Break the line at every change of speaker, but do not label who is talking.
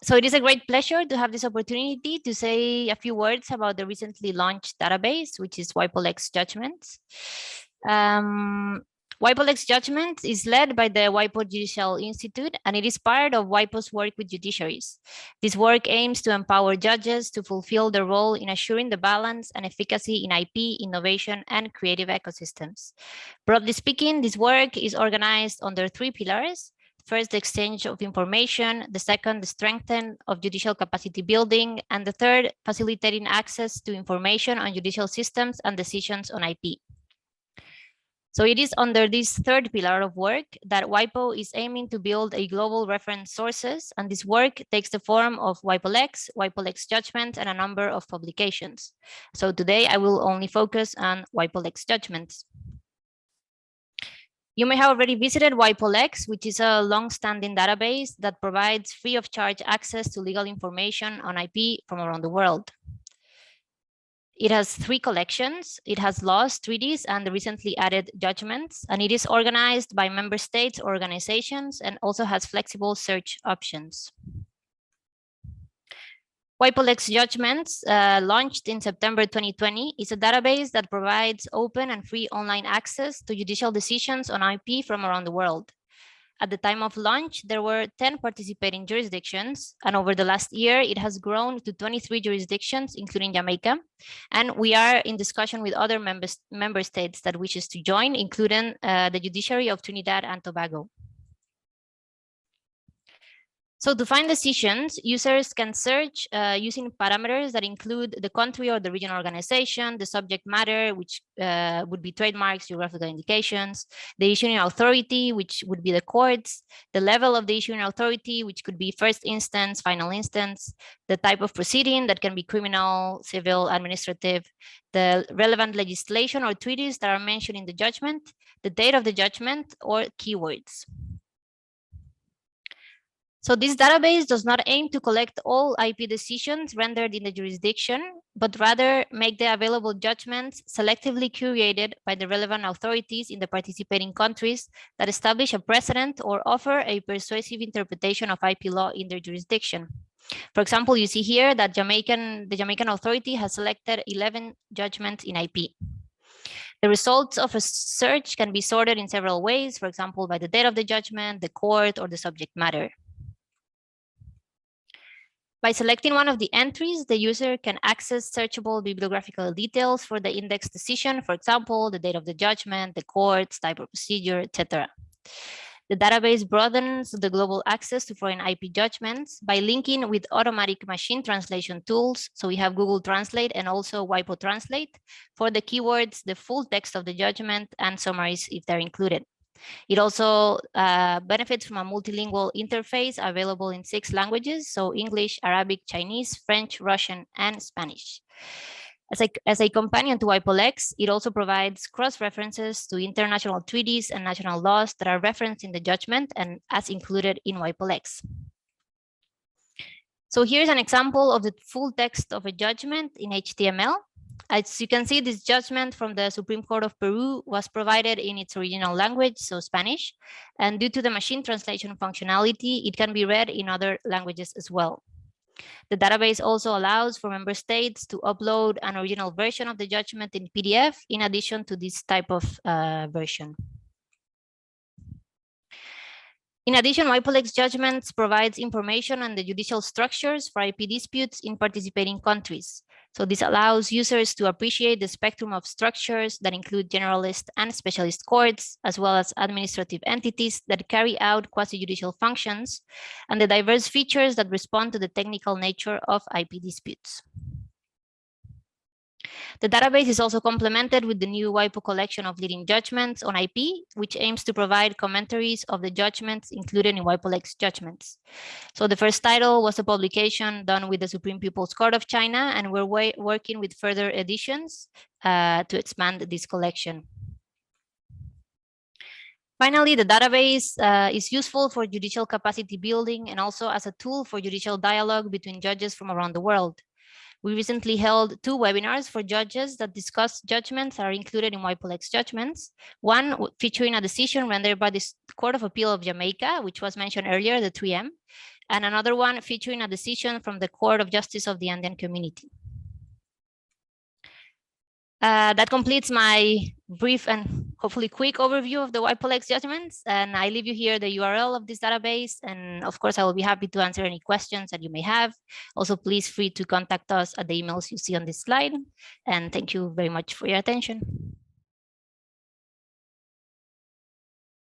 So it is a great pleasure to have this opportunity to say a few words about the recently launched database, which is WIPO Judgements. WIPO Judgements is led by the WIPO Judicial Institute, and it is part of WIPO's work with judiciaries. This work aims to empower judges to fulfill their role in assuring the balance and efficacy in IP, innovation, and creative ecosystems. Broadly speaking, this work is organized under 3 pillars. First, the exchange of information. The second, the strengthening of judicial capacity building. And the third, facilitating access to information on judicial systems and decisions on IP. So it is under this third pillar of work that WIPO is aiming to build a global reference sources, and this work takes the form of WIPO Judgment, and a number of publications. So today I will only focus on WIPO Judgments. You may have already visited WIPO, which is a long-standing database that provides free of charge access to legal information on IP from around the world. It has 3 collections. It has laws, treaties, and the recently added judgments, and it is organized by member states or organizations and also has flexible search options. WIPO Judgements, launched in September 2020, is a database that provides open and free online access to judicial decisions on IP from around the world. At the time of launch, there were 10 participating jurisdictions, and over the last year, it has grown to 23 jurisdictions, including Jamaica. And we are in discussion with other member states that wishes to join, including the judiciary of Trinidad and Tobago. So to find decisions, users can search using parameters that include the country or the regional organization, the subject matter, which would be trademarks, geographical indications, the issuing authority, which would be the courts, the level of the issuing authority, which could be first instance, final instance, the type of proceeding that can be criminal, civil, administrative, the relevant legislation or treaties that are mentioned in the judgment, the date of the judgment, or keywords. So this database does not aim to collect all IP decisions rendered in the jurisdiction, but rather make the available judgments selectively curated by the relevant authorities in the participating countries that establish a precedent or offer a persuasive interpretation of IP law in their jurisdiction. For example, you see here that the Jamaican authority has selected 11 judgments in IP. The results of a search can be sorted in several ways, for example, by the date of the judgment, the court, or the subject matter. By selecting one of the entries, the user can access searchable bibliographical details for the index decision, for example, the date of the judgment, the courts, type of procedure, etc. The database broadens the global access to foreign IP judgments by linking with automatic machine translation tools. So we have Google Translate and also WIPO Translate for the keywords, the full text of the judgment, and summaries if they're included. It also benefits from a multilingual interface available in 6 languages, so English, Arabic, Chinese, French, Russian, and Spanish. As a companion to WIPO, it also provides cross-references to international treaties and national laws that are referenced in the judgment and as included in WIPO. So here's an example of the full text of a judgment in HTML. As you can see, this judgment from the Supreme Court of Peru was provided in its original language, so Spanish, and due to the machine translation functionality, it can be read in other languages as well. The database also allows for member states to upload an original version of the judgment in PDF in addition to this type of version. In addition, WIPO Judgements provides information on the judicial structures for IP disputes in participating countries. So this allows users to appreciate the spectrum of structures that include generalist and specialist courts, as well as administrative entities that carry out quasi-judicial functions, and the diverse features that respond to the technical nature of IP disputes. The database is also complemented with the new WIPO collection of leading judgments on IP, which aims to provide commentaries of the judgments included in WIPO Judgements. So the first title was a publication done with the Supreme People's Court of China, and we're working with further editions to expand this collection. Finally, the database is useful for judicial capacity building and also as a tool for judicial dialogue between judges from around the world. We recently held 2 webinars for judges that discuss judgments that are included in WIPO Judgements. One featuring a decision rendered by the Court of Appeal of Jamaica, which was mentioned earlier, the 3M, and another one featuring a decision from the Court of Justice of the Andean Community. That completes my brief and hopefully quick overview of the WIPO judgments. And I leave you here the URL of this database. And of course, I will be happy to answer any questions that you may have. Also, please free to contact us at the emails you see on this slide. And thank you very much for your attention.